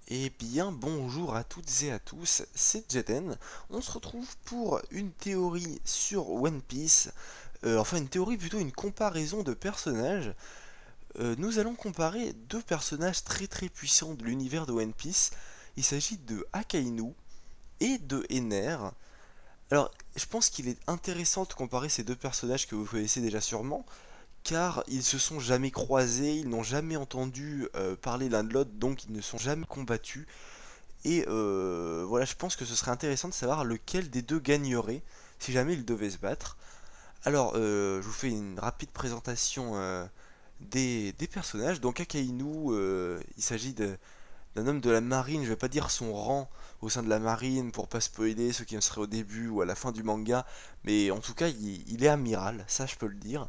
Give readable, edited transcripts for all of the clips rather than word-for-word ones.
Eh bien, bonjour à toutes et à tous, c'est Jeden. On se retrouve pour une théorie sur One Piece, enfin une théorie plutôt une comparaison de personnages. Nous allons comparer deux personnages très très puissants de l'univers de One Piece. Il s'agit de Akainu et de Ener. Alors, je pense qu'il est intéressant de comparer ces deux personnages que vous connaissez déjà sûrement, car ils se sont jamais croisés, ils n'ont jamais entendu parler l'un de l'autre, donc ils ne sont jamais combattus. Et voilà, je pense que ce serait intéressant de savoir lequel des deux gagnerait si jamais ils devaient se battre. Alors, je vous fais une rapide présentation des personnages. Donc, Akainu, il s'agit d'un homme de la marine. Je vais pas dire son rang au sein de la marine pour pas spoiler ceux qui en seraient au début ou à la fin du manga, mais en tout cas, il est amiral, ça je peux le dire.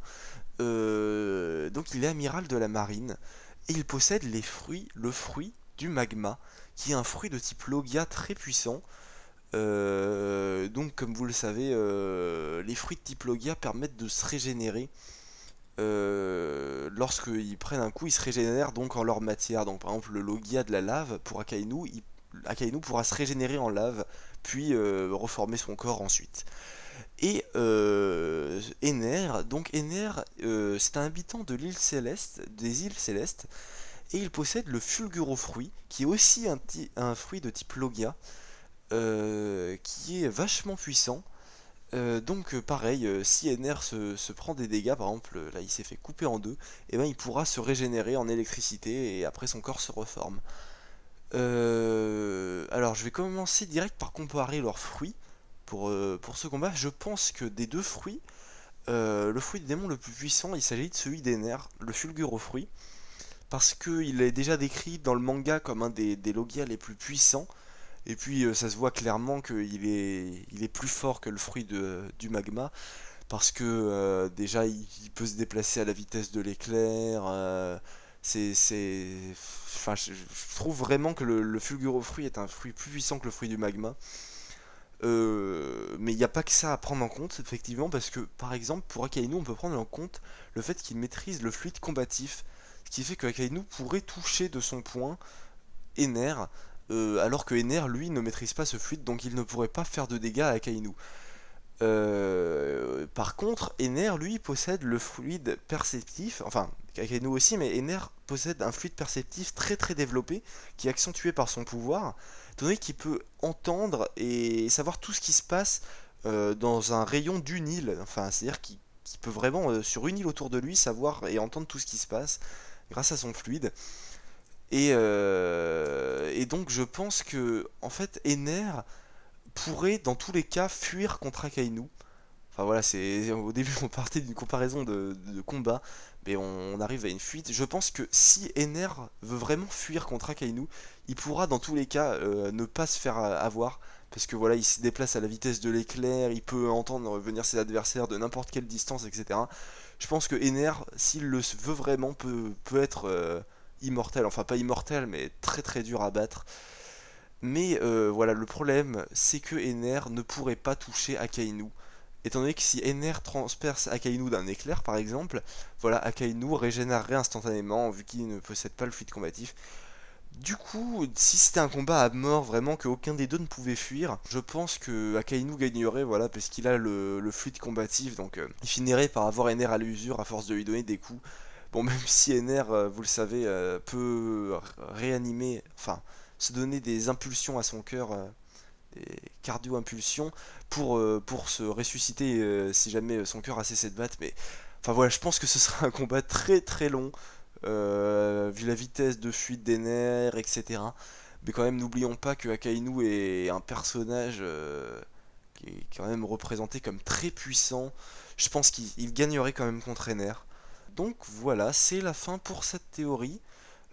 Donc, il est amiral de la marine et il possède le fruit du magma, qui est un fruit de type Logia très puissant. Donc, comme vous le savez, les fruits de type Logia permettent de se régénérer. Lorsqu'ils prennent un coup, ils se régénèrent donc en leur matière. Donc, par exemple, le Logia de la lave, pour Akainu, Akainu pourra se régénérer en lave, puis reformer son corps ensuite. Et Ener, donc Ener, c'est un habitant de l'île céleste, des îles célestes, et il possède le fulgurofruit, qui est aussi un fruit de type Logia, qui est vachement puissant. Donc pareil, si Ener se prend des dégâts, par exemple là il s'est fait couper en deux, et ben il pourra se régénérer en électricité et après son corps se reforme. Alors je vais commencer direct par comparer leurs fruits pour ce combat. Je pense que des deux fruits, le fruit de démon le plus puissant, il s'agit de celui d'Ener, le fulgurofruit, parce qu'il est déjà décrit dans le manga comme un des Logia les plus puissants. Et puis ça se voit clairement qu'il est plus fort que le fruit du magma, parce que déjà il peut se déplacer à la vitesse de l'éclair. Enfin, je trouve vraiment que le fulgurofruit est un fruit plus puissant que le fruit du magma. Mais il n'y a pas que ça à prendre en compte, effectivement, parce que par exemple pour Akainu on peut prendre en compte le fait qu'il maîtrise le fluide combatif, ce qui fait que Akainu pourrait toucher de son poing Ener, alors que Ener, lui, ne maîtrise pas ce fluide, donc il ne pourrait pas faire de dégâts à Akainu. Par contre, Ener, lui, possède le fluide perceptif, enfin, Akainu aussi, mais Ener possède un fluide perceptif très très développé, qui est accentué par son pouvoir, étant donné qu'il peut entendre et savoir tout ce qui se passe dans un rayon d'une île, enfin, c'est-à-dire qu'il peut vraiment, sur une île autour de lui, savoir et entendre tout ce qui se passe grâce à son fluide. Et donc je pense que en fait Ener pourrait dans tous les cas fuir contre Akainu. Enfin voilà, c'est au début on partait d'une comparaison de combat, mais on arrive à une fuite. Je pense que si Ener veut vraiment fuir contre Akainu, il pourra dans tous les cas ne pas se faire avoir. Parce que voilà, il se déplace à la vitesse de l'éclair, il peut entendre venir ses adversaires de n'importe quelle distance, etc. Je pense que Ener, s'il le veut vraiment, peut être immortel. Enfin, pas immortel, mais très très dur à battre. Mais voilà, le problème, c'est que Ener ne pourrait pas toucher Akainu. Étant donné que si Ener transperce Akainu d'un éclair, par exemple, voilà, Akainu régénérerait instantanément, vu qu'il ne possède pas le fluide combatif. Du coup, si c'était un combat à mort, vraiment que aucun des deux ne pouvait fuir, je pense que Akainu gagnerait, voilà, parce qu'il a le fluide combatif, donc il finirait par avoir Ener à l'usure à force de lui donner des coups. Bon, même si Ener, vous le savez, peut réanimer, enfin, se donner des impulsions à son cœur, des cardio-impulsions, pour se ressusciter si jamais son cœur a cessé de battre, mais... Enfin voilà, je pense que ce sera un combat très très long, vu la vitesse de fuite des nerfs, etc. Mais quand même, n'oublions pas que Akainu est un personnage qui est quand même représenté comme très puissant. Je pense qu'il gagnerait quand même contre Ener. Donc voilà, c'est la fin pour cette théorie.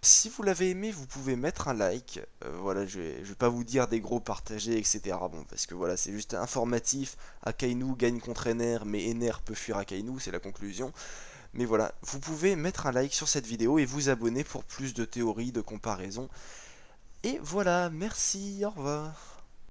Si vous l'avez aimé, vous pouvez mettre un like. Voilà, je vais pas vous dire des gros partagés, etc. Bon, parce que voilà, c'est juste informatif. Akainu gagne contre Ener, mais Ener peut fuir Akainu, c'est la conclusion. Mais voilà, vous pouvez mettre un like sur cette vidéo et vous abonner pour plus de théories, de comparaisons. Et voilà, merci, au revoir.